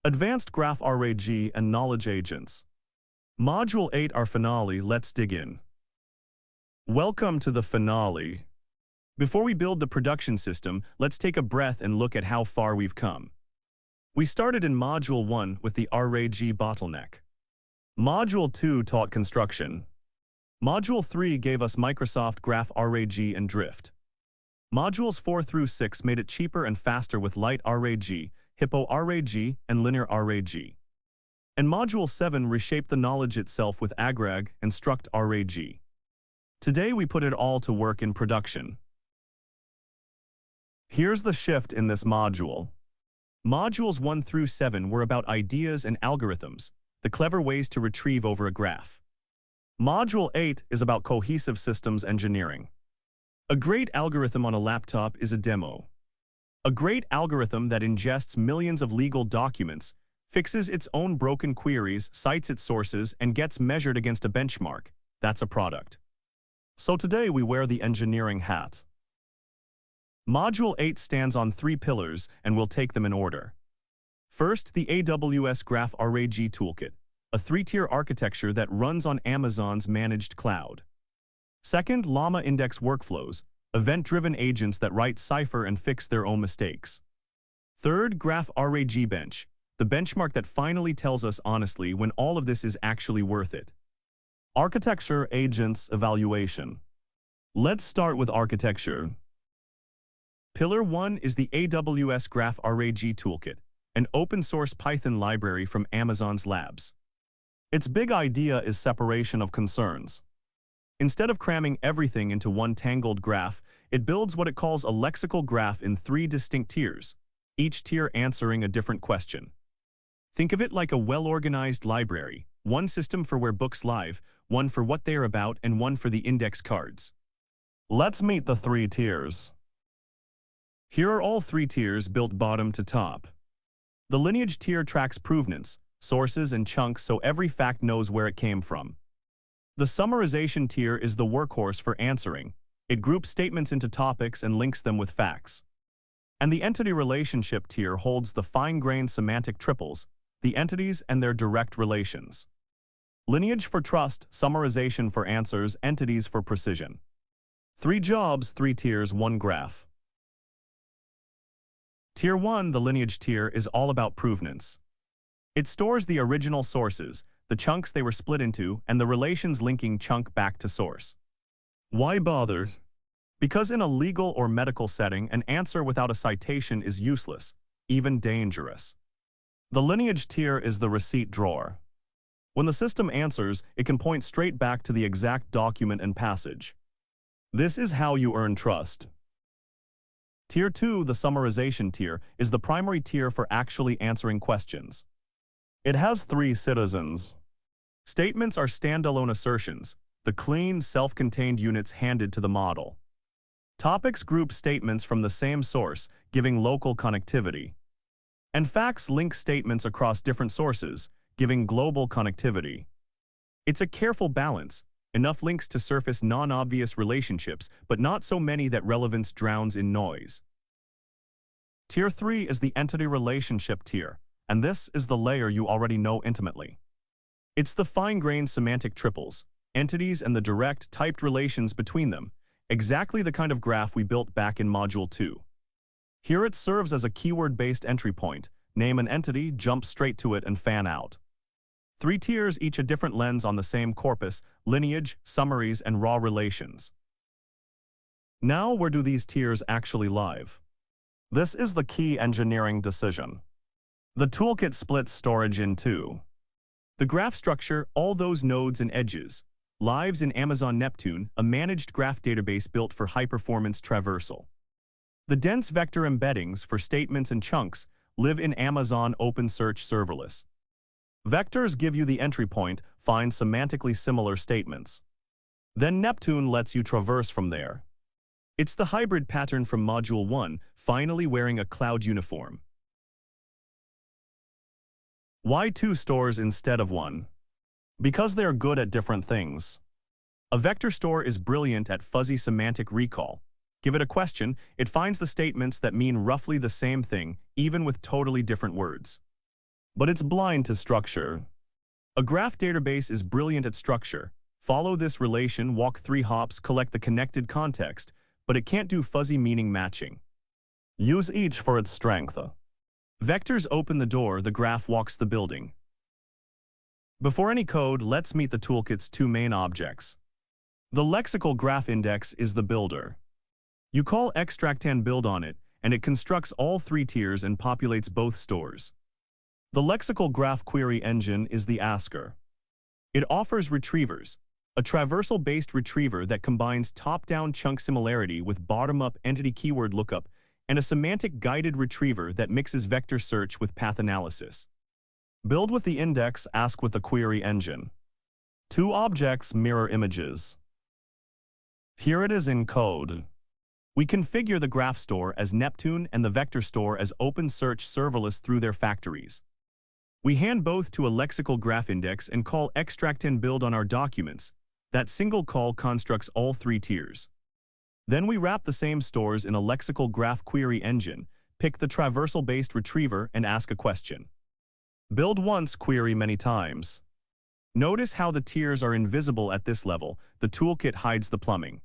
Advanced GraphRAG and Knowledge Agents. Module 8, our finale. Let's dig in. Welcome to the finale. Before we build the production system, let's take a breath and look at how far we've come. We started in Module 1 with the RAG bottleneck. Module 2 taught construction. Module 3 gave us Microsoft GraphRAG and Drift. Modules 4 through 6 made it cheaper and faster with Light RAG, Hippo RAG, and Linear RAG. And Module 7 reshaped the knowledge itself with AgRAG and Struct RAG. Today we put it all to work in production. Here's the shift in this module. Modules 1 through 7 were about ideas and algorithms, the clever ways to retrieve over a graph. Module 8 is about cohesive systems engineering. A great algorithm on a laptop is a demo. A great algorithm that ingests millions of legal documents, fixes its own broken queries, cites its sources, and gets measured against a benchmark. That's a product. So today we wear the engineering hat. Module 8 stands on 3 pillars, and we'll take them in order. First, the AWS GraphRAG Toolkit, a 3-tier architecture that runs on Amazon's managed cloud. Second, LlamaIndex Workflows, event-driven agents that write Cypher and fix their own mistakes. Third, GraphRAG-Bench, the benchmark that finally tells us honestly when all of this is actually worth it. Architecture, agents, evaluation. Let's start with architecture. Pillar 1 is the AWS GraphRAG Toolkit, an open-source Python library from Amazon's labs. Its big idea is separation of concerns. Instead of cramming everything into one tangled graph, it builds what it calls a lexical graph in 3 distinct tiers, each tier answering a different question. Think of it like a well-organized library, one system for where books live, one for what they are about, and one for the index cards. Let's meet the 3 tiers. Here are all 3 tiers built bottom to top. The lineage tier tracks provenance, sources, and chunks so every fact knows where it came from. The summarization tier is the workhorse for answering. It groups statements into topics and links them with facts. And the entity relationship tier holds the fine-grained semantic triples, the entities and their direct relations. Lineage for trust, summarization for answers, entities for precision. 3 jobs, 3 tiers, 1 graph. Tier 1, the lineage tier, is all about provenance. It stores the original sources, the chunks they were split into, and the relations linking chunk back to source. Why bother? Because in a legal or medical setting, an answer without a citation is useless, even dangerous. The lineage tier is the receipt drawer. When the system answers, it can point straight back to the exact document and passage. This is how you earn trust. Tier 2, the summarization tier, is the primary tier for actually answering questions. It has 3 citizens. Statements are standalone assertions, the clean, self-contained units handed to the model. Topics group statements from the same source, giving local connectivity. And facts link statements across different sources, giving global connectivity. It's a careful balance, enough links to surface non-obvious relationships, but not so many that relevance drowns in noise. Tier 3 is the entity relationship tier, and this is the layer you already know intimately. It's the fine-grained semantic triples, entities and the direct, typed relations between them, exactly the kind of graph we built back in Module 2. Here it serves as a keyword-based entry point. Name an entity, jump straight to it, and fan out. 3 tiers, each a different lens on the same corpus, lineage, summaries, and raw relations. Now, where do these tiers actually live? This is the key engineering decision. The toolkit splits storage in 2. The graph structure, all those nodes and edges, lives in Amazon Neptune, a managed graph database built for high-performance traversal. The dense vector embeddings for statements and chunks live in Amazon OpenSearch Serverless. Vectors give you the entry point, find semantically similar statements. Then Neptune lets you traverse from there. It's the hybrid pattern from Module 1, finally wearing a cloud uniform. Why 2 stores instead of 1? Because they're good at different things. A vector store is brilliant at fuzzy semantic recall. Give it a question, it finds the statements that mean roughly the same thing, even with totally different words. but it's blind to structure. A graph database is brilliant at structure. Follow this relation, walk 3 hops, collect the connected context, but it can't do fuzzy meaning matching. Use each for its strength. Vectors open the door, the graph walks the building. Before any code, let's meet the toolkit's 2 main objects. The lexical graph index is the builder. You call extract and build on it, and it constructs all 3 tiers and populates both stores. The lexical graph query engine is the asker. It offers retrievers, a traversal-based retriever that combines top-down chunk similarity with bottom-up entity keyword lookup, and a semantic-guided retriever that mixes vector search with path analysis. Build with the index, ask with the query engine. 2 objects mirror images. Here it is in code. We configure the graph store as Neptune and the vector store as OpenSearch serverless through their factories. We hand both to a lexical graph index and call extract and build on our documents. That single call constructs all 3 tiers. Then we wrap the same stores in a lexical graph query engine, pick the traversal-based retriever, and ask a question. Build once, query many times. Notice how the tiers are invisible at this level. The toolkit hides the plumbing.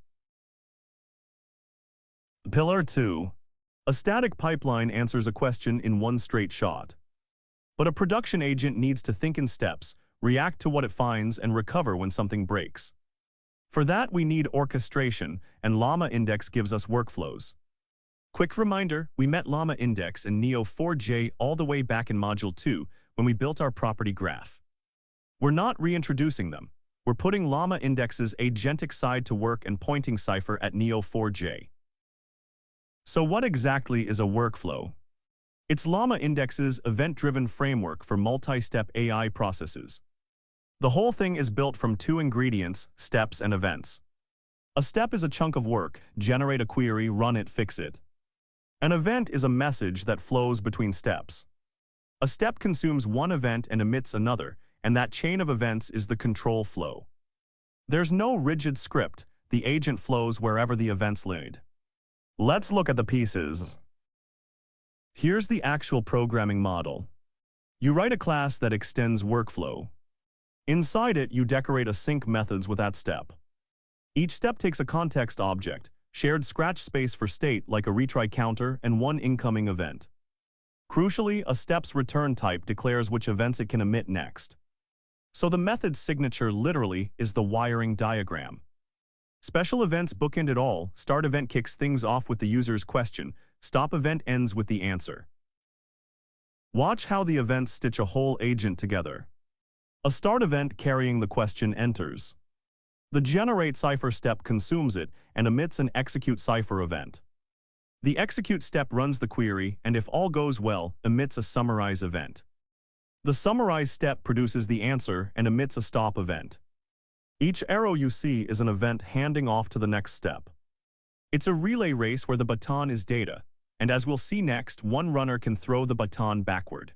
Pillar 2. A static pipeline answers a question in one straight shot. But a production agent needs to think in steps, react to what it finds, and recover when something breaks. For that, we need orchestration, and LlamaIndex gives us workflows. Quick reminder, we met LlamaIndex and Neo4j all the way back in Module 2 when we built our property graph. We're not reintroducing them. We're putting LlamaIndex's agentic side to work and pointing Cypher at Neo4j. So what exactly is a workflow? It's LlamaIndex's event-driven framework for multi-step AI processes. The whole thing is built from 2 ingredients, steps and events. A step is a chunk of work, generate a query, run it, fix it. An event is a message that flows between steps. A step consumes one event and emits another, and that chain of events is the control flow. There's no rigid script, the agent flows wherever the events lead. Let's look at the pieces. Here's the actual programming model. You write a class that extends workflow. Inside it, you decorate async methods with that step. Each step takes a context object, shared scratch space for state like a retry counter, and one incoming event. Crucially, a step's return type declares which events it can emit next. So the method's signature literally is the wiring diagram. Special events bookend it all. Start event kicks things off with the user's question. Stop event ends with the answer. Watch how the events stitch a whole agent together. A start event carrying the question enters. The generate cipher step consumes it and emits an execute cipher event. The execute step runs the query and, if all goes well, emits a summarize event. The summarize step produces the answer and emits a stop event. Each arrow you see is an event handing off to the next step. It's a relay race where the baton is data, and as we'll see next, one runner can throw the baton backward.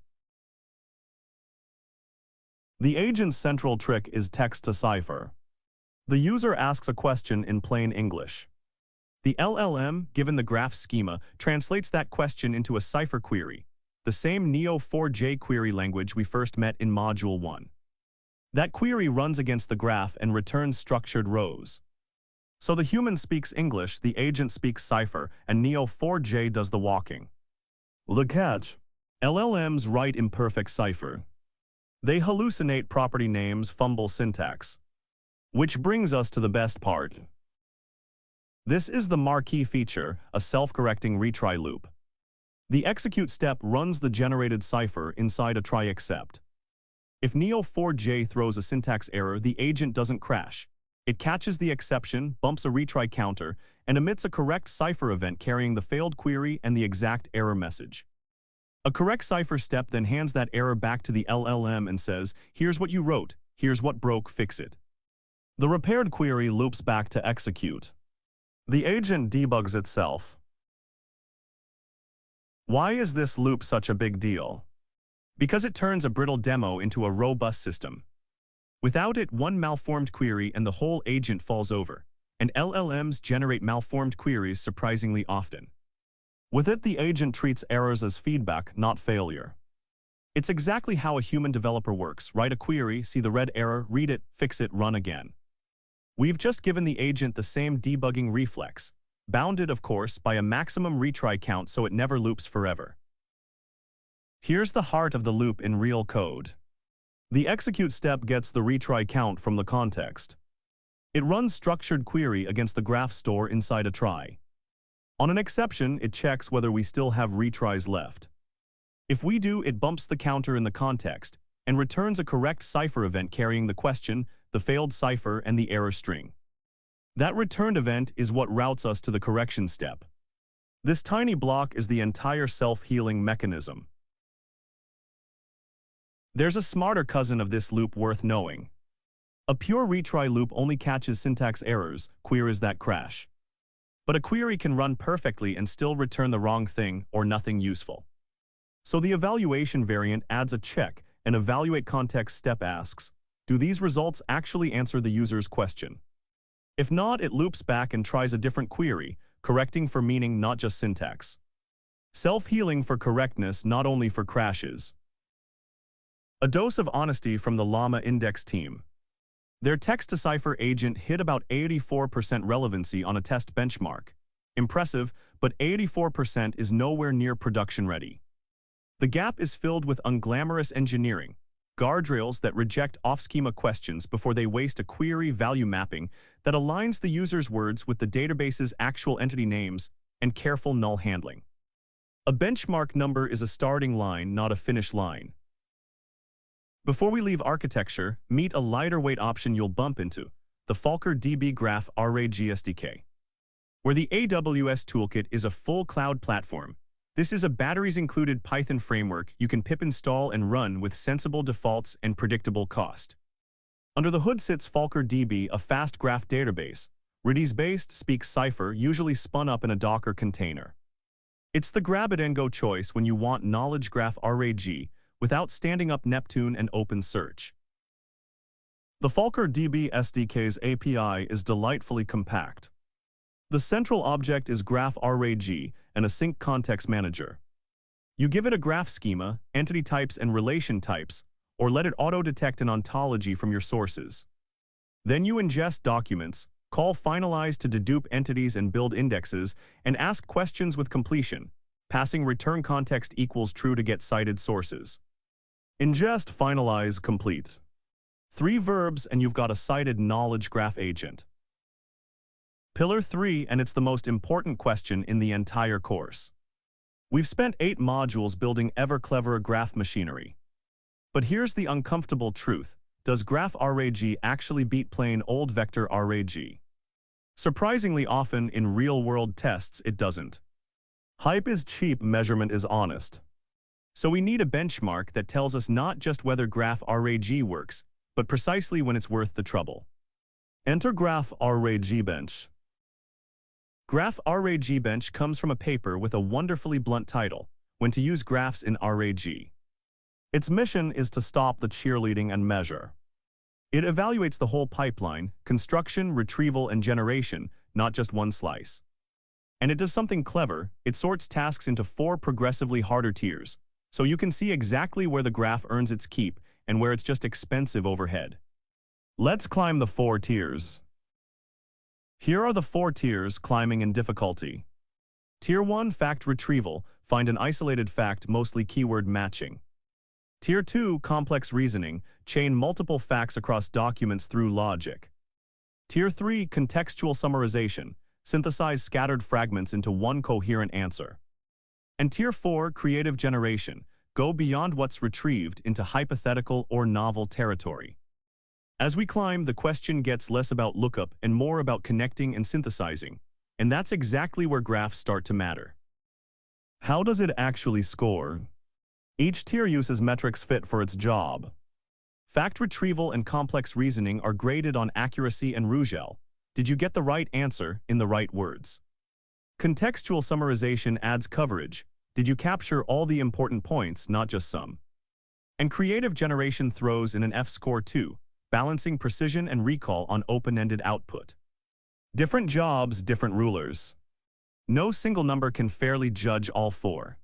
The agent's central trick is text-to-Cypher. The user asks a question in plain English. The LLM, given the graph schema, translates that question into a cipher query, the same Neo4j query language we first met in Module 1. That query runs against the graph and returns structured rows. So the human speaks English, the agent speaks Cypher, and Neo4j does the walking. The catch: LLMs write imperfect Cypher. They hallucinate property names, fumble syntax. Which brings us to the best part. This is the marquee feature, a self-correcting retry loop. The execute step runs the generated cipher inside a try except. If Neo4j throws a syntax error, the agent doesn't crash. It catches the exception, bumps a retry counter, and emits a correct cipher event carrying the failed query and the exact error message. A correct cipher step then hands that error back to the LLM and says, "Here's what you wrote, here's what broke, fix it." The repaired query loops back to execute. The agent debugs itself. Why is this loop such a big deal? Because it turns a brittle demo into a robust system. Without it, one malformed query and the whole agent falls over, and LLMs generate malformed queries surprisingly often. With it, the agent treats errors as feedback, not failure. It's exactly how a human developer works. Write a query, see the red error, read it, fix it, run again. We've just given the agent the same debugging reflex, bounded, of course, by a maximum retry count so it never loops forever. Here's the heart of the loop in real code. The execute step gets the retry count from the context. It runs structured query against the graph store inside a try. On an exception, it checks whether we still have retries left. If we do, it bumps the counter in the context and returns a correct cipher event carrying the question, the failed cipher, and the error string. That returned event is what routes us to the correction step. This tiny block is the entire self-healing mechanism. There's a smarter cousin of this loop worth knowing. A pure retry loop only catches syntax errors, queries that crash. But a query can run perfectly and still return the wrong thing or nothing useful. So the evaluation variant adds a check, and evaluate context step asks, do these results actually answer the user's question? If not, it loops back and tries a different query, correcting for meaning, not just syntax. Self-healing for correctness, not only for crashes. A dose of honesty from the LlamaIndex team. Their Text-to-Cypher agent hit about 84% relevancy on a test benchmark. Impressive, but 84% is nowhere near production ready. The gap is filled with unglamorous engineering, guardrails that reject off-schema questions before they waste a query value mapping that aligns the user's words with the database's actual entity names, and careful null handling. A benchmark number is a starting line, not a finish line. Before we leave architecture, meet a lighter weight option you'll bump into, the FalkerDB GraphRAG SDK. Where the AWS toolkit is a full cloud platform, this is a batteries-included Python framework you can pip install and run with sensible defaults and predictable cost. Under the hood sits FalkerDB, a fast graph database. Redis-based speaks Cypher, usually spun up in a Docker container. It's the grab-it-and-go choice when you want knowledge graph RAG without standing up Neptune and OpenSearch. The FalkerDB SDK's API is delightfully compact. The central object is GraphRAG, and a sync context manager. You give it a graph schema, entity types, and relation types, or let it auto-detect an ontology from your sources. Then you ingest documents, call finalize to dedupe entities and build indexes, and ask questions with completion, passing return context equals true to get cited sources. Ingest, finalize, complete. 3 verbs and you've got a cited knowledge graph agent. Pillar 3, and it's the most important question in the entire course. We've spent 8 modules building ever cleverer graph machinery. But here's the uncomfortable truth. Does GraphRAG actually beat plain old vector RAG? Surprisingly often in real-world tests it doesn't. Hype is cheap, measurement is honest. So we need a benchmark that tells us not just whether GraphRAG works, but precisely when it's worth the trouble. Enter GraphRAG-Bench. GraphRAG-Bench comes from a paper with a wonderfully blunt title, When to Use Graphs in RAG. Its mission is to stop the cheerleading and measure. It evaluates the whole pipeline, construction, retrieval, and generation, not just one slice. And it does something clever. It sorts tasks into 4 progressively harder tiers, so you can see exactly where the graph earns its keep and where it's just expensive overhead. Let's climb the 4 tiers. Here are the 4 tiers climbing in difficulty. Tier 1, fact retrieval, find an isolated fact, mostly keyword matching. Tier 2, complex reasoning, chain multiple facts across documents through logic. Tier 3, contextual summarization, synthesize scattered fragments into one coherent answer. And Tier 4, creative generation, go beyond what's retrieved into hypothetical or novel territory. As we climb, the question gets less about lookup and more about connecting and synthesizing, and that's exactly where graphs start to matter. How does it actually score? Each tier uses metrics fit for its job. Fact retrieval and complex reasoning are graded on accuracy and Rugel. Did you get the right answer in the right words? Contextual summarization adds coverage. Did you capture all the important points, not just some? And creative generation throws in an F score too, balancing precision and recall on open-ended output. Different jobs, different rulers. No single number can fairly judge all 4.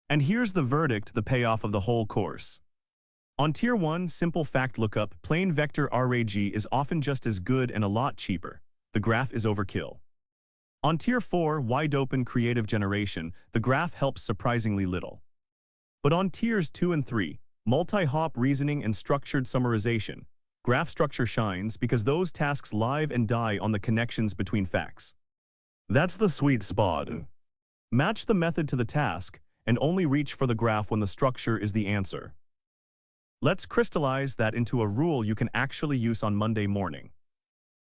And here's the verdict, the payoff of the whole course. On Tier 1, simple fact lookup, plain vector RAG is often just as good and a lot cheaper. The graph is overkill. On Tier 4, wide-open creative generation, the graph helps surprisingly little. But on Tiers 2 and 3, multi-hop reasoning and structured summarization, graph structure shines because those tasks live and die on the connections between facts. That's the sweet spot. Match the method to the task, and only reach for the graph when the structure is the answer. Let's crystallize that into a rule you can actually use on Monday morning.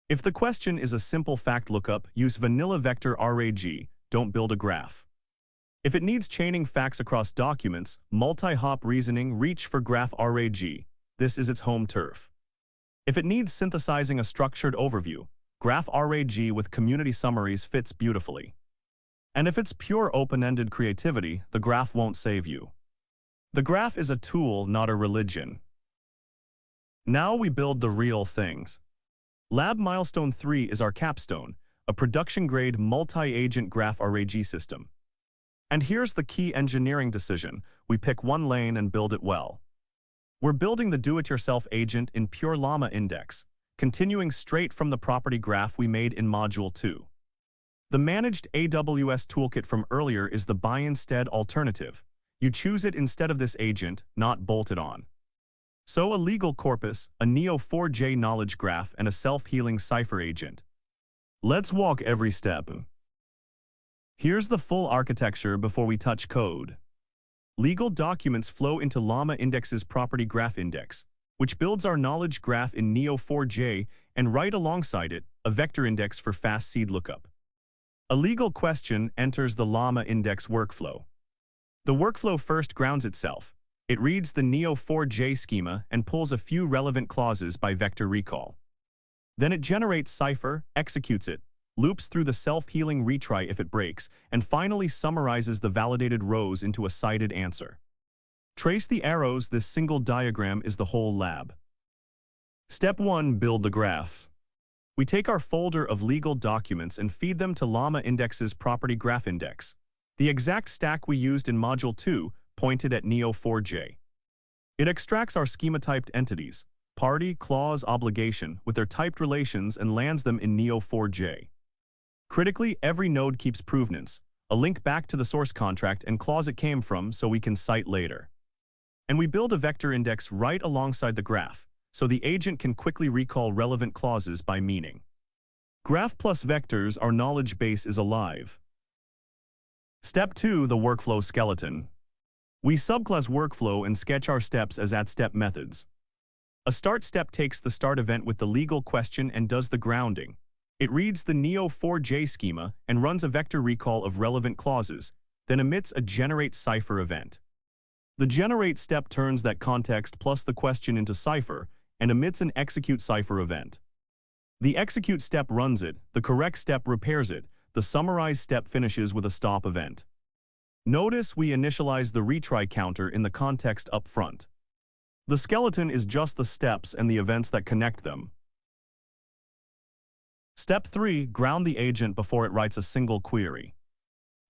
If the question is a simple fact lookup, use vanilla vector RAG, don't build a graph. If it needs chaining facts across documents, multi-hop reasoning, reach for GraphRAG. This is its home turf. If it needs synthesizing a structured overview, GraphRAG with community summaries fits beautifully. And if it's pure open-ended creativity, the graph won't save you. The graph is a tool, not a religion. Now we build the real things. Lab Milestone 3 is our capstone, a production-grade multi-agent GraphRAG system. And here's the key engineering decision. We pick one lane and build it well. We're building the do-it-yourself agent in pure LlamaIndex, continuing straight from the property graph we made in Module 2. The managed AWS toolkit from earlier is the buy-instead alternative. You choose it instead of this agent, not bolt it on. So a legal corpus, a Neo4j knowledge graph, and a self-healing Cypher agent. Let's walk every step. Here's the full architecture before we touch code. Legal documents flow into LlamaIndex's property graph index, which builds our knowledge graph in Neo4j, and right alongside it, a vector index for fast seed lookup. A legal question enters the LlamaIndex workflow. The workflow first grounds itself. It reads the Neo4j schema and pulls a few relevant clauses by vector recall. Then it generates Cypher, executes it, loops through the self-healing retry if it breaks, and finally summarizes the validated rows into a cited answer. Trace the arrows. This single diagram is the whole lab. Step 1. Build the graph. We take our folder of legal documents and feed them to LlamaIndex's property graph index, the exact stack we used in Module 2, pointed at Neo4j. It extracts our schema-typed entities, party, clause, obligation, with their typed relations and lands them in Neo4j. Critically, every node keeps provenance, a link back to the source contract and clause it came from so we can cite later. And we build a vector index right alongside the graph, so the agent can quickly recall relevant clauses by meaning. Graph plus vectors, our knowledge base is alive. Step 2. The workflow skeleton. We subclass workflow and sketch our steps as @step methods. A start step takes the start event with the legal question and does the grounding. It reads the Neo4j schema and runs a vector recall of relevant clauses, then emits a generate Cypher event. The generate step turns that context plus the question into Cypher and emits an execute Cypher event. The execute step runs it, the correct step repairs it, the summarize step finishes with a stop event. Notice we initialize the retry counter in the context up front. The skeleton is just the steps and the events that connect them. Step 3. Ground the agent before it writes a single query.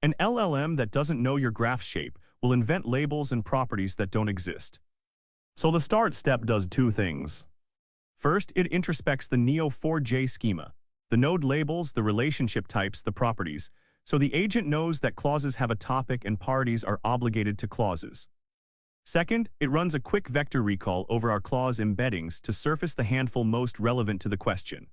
An LLM that doesn't know your graph shape will invent labels and properties that don't exist. So the start step does two things. First, it introspects the Neo4j schema, the node labels, the relationship types, the properties, so the agent knows that clauses have a topic and parties are obligated to clauses. Second, it runs a quick vector recall over our clause embeddings to surface the handful most relevant to the question.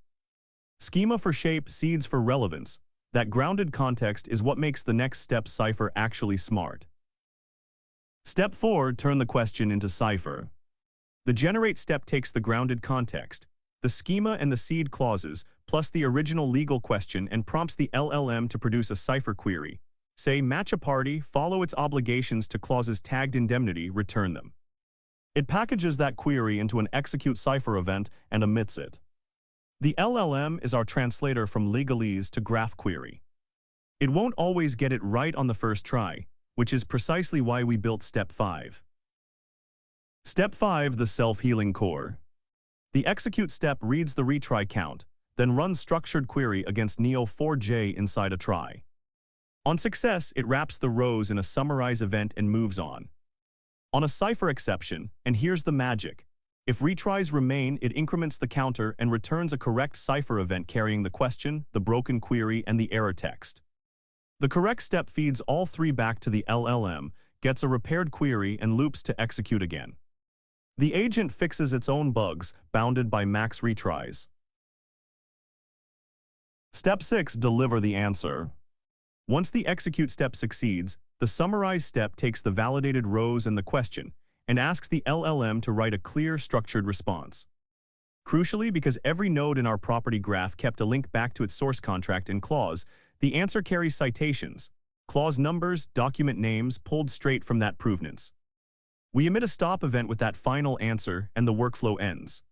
Schema for shape, seeds for relevance. That grounded context is what makes the next step Cypher actually smart. Step 4. Turn the question into Cypher. The generate step takes the grounded context, the schema and the seed clauses, plus the original legal question and prompts the LLM to produce a Cypher query. Say, match a party, follow its obligations to clauses tagged indemnity, return them. It packages that query into an execute Cypher event and emits it. The LLM is our translator from legalese to graph query. It won't always get it right on the first try, which is precisely why we built Step 5. Step 5. The self-healing core. The execute step reads the retry count, then runs structured query against Neo4j inside a try. On success, it wraps the rows in a summarize event and moves on. On a cipher exception, and here's the magic, if retries remain, it increments the counter and returns a correct cipher event carrying the question, the broken query, and the error text. The correct step feeds all three back to the LLM, gets a repaired query, and loops to execute again. The agent fixes its own bugs, bounded by max retries. Step 6. Deliver the answer. Once the execute step succeeds, the summarize step takes the validated rows and the question, and asks the LLM to write a clear, structured response. Crucially, because every node in our property graph kept a link back to its source contract and clause, the answer carries citations, clause numbers, document names pulled straight from that provenance. We emit a stop event with that final answer, and the workflow ends.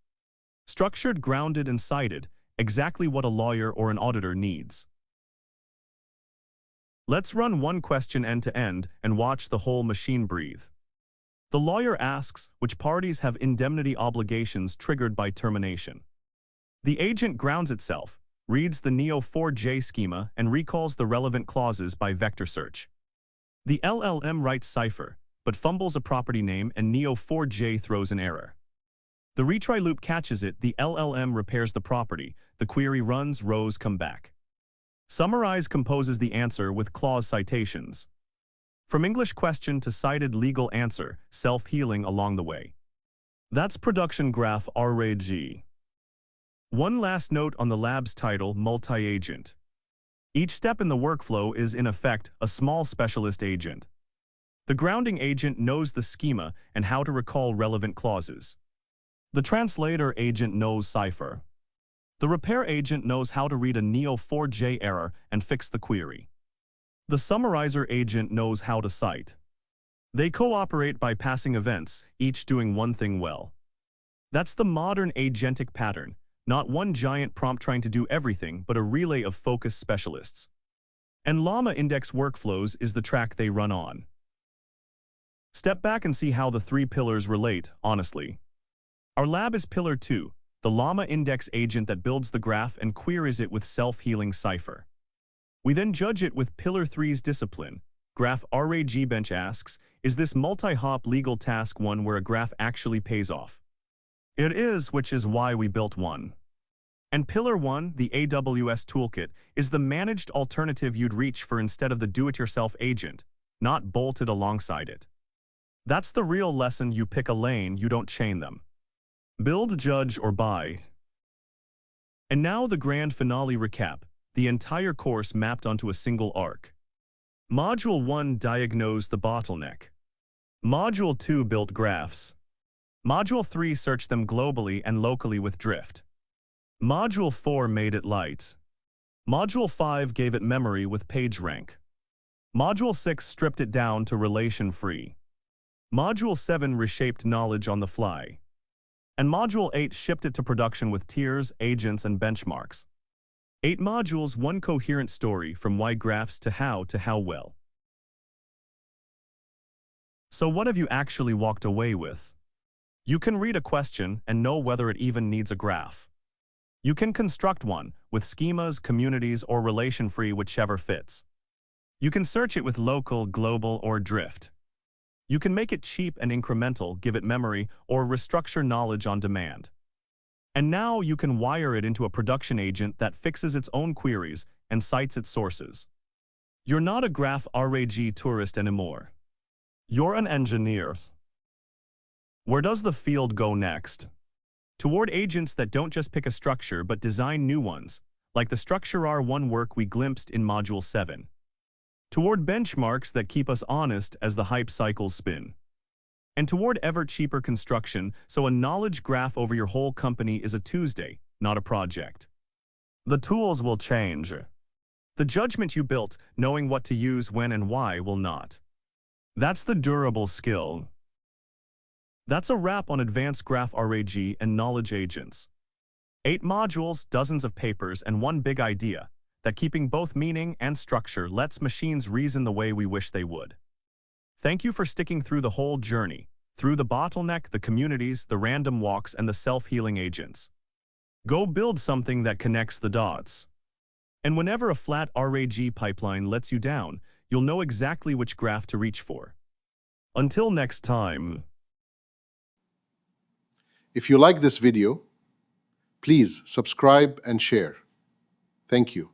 Structured, grounded, and cited, exactly what a lawyer or an auditor needs. Let's run one question end-to-end and watch the whole machine breathe. The lawyer asks which parties have indemnity obligations triggered by termination. The agent grounds itself, reads the Neo4j schema, and recalls the relevant clauses by vector search. The LLM writes cipher, but fumbles a property name and Neo4j throws an error. The retry loop catches it, the LLM repairs the property, the query runs, rows come back. Summarize composes the answer with clause citations. From English question to cited legal answer, self-healing along the way. That's production GraphRAG. One last note on the lab's title, multi-agent. Each step in the workflow is, in effect, a small specialist agent. The grounding agent knows the schema and how to recall relevant clauses. The translator agent knows cipher. The repair agent knows how to read a Neo4j error and fix the query. The summarizer agent knows how to cite. They cooperate by passing events, each doing one thing well. That's the modern agentic pattern, not one giant prompt trying to do everything, but a relay of focused specialists. And LlamaIndex Workflows is the track they run on. Step back and see how the three pillars relate, honestly. Our lab is pillar 2, the LlamaIndex agent that builds the graph and queries it with self-healing cipher. We then judge it with pillar 3's discipline. GraphRAG-Bench asks, is this multi-hop legal task one where a graph actually pays off? It is, which is why we built one. And pillar 1, the AWS toolkit, is the managed alternative you'd reach for instead of the do-it-yourself agent, not bolted alongside it. That's the real lesson: you pick a lane, you don't chain them. Build, judge, or buy. And now the grand finale recap. The entire course mapped onto a single arc. Module 1 diagnosed the bottleneck. Module 2 built graphs. Module 3 searched them globally and locally with drift. Module 4 made it light. Module 5 gave it memory with PageRank. Module 6 stripped it down to relation-free. Module 7 reshaped knowledge on the fly. And Module 8 shipped it to production with tiers, agents, and benchmarks. 8 modules, one coherent story from why graphs to how well. So what have you actually walked away with? You can read a question and know whether it even needs a graph. You can construct one with schemas, communities, or relation-free, whichever fits. You can search it with local, global, or drift. You can make it cheap and incremental, give it memory, or restructure knowledge on demand. And now you can wire it into a production agent that fixes its own queries and cites its sources. You're not a GraphRAG tourist anymore. You're an engineer. Where does the field go next? Toward agents that don't just pick a structure but design new ones, like the structure R1 work we glimpsed in Module 7. Toward benchmarks that keep us honest as the hype cycles spin. And toward ever-cheaper construction, so a knowledge graph over your whole company is a Tuesday, not a project. The tools will change. The judgment you built, knowing what to use when and why, will not. That's the durable skill. That's a wrap on advanced GraphRAG and knowledge agents. 8 modules, dozens of papers, and one big idea, that keeping both meaning and structure lets machines reason the way we wish they would. Thank you for sticking through the whole journey, through the bottleneck, the communities, the random walks, and the self-healing agents. Go build something that connects the dots. And whenever a flat RAG pipeline lets you down, you'll know exactly which graph to reach for. Until next time. If you like this video, please subscribe and share. Thank you.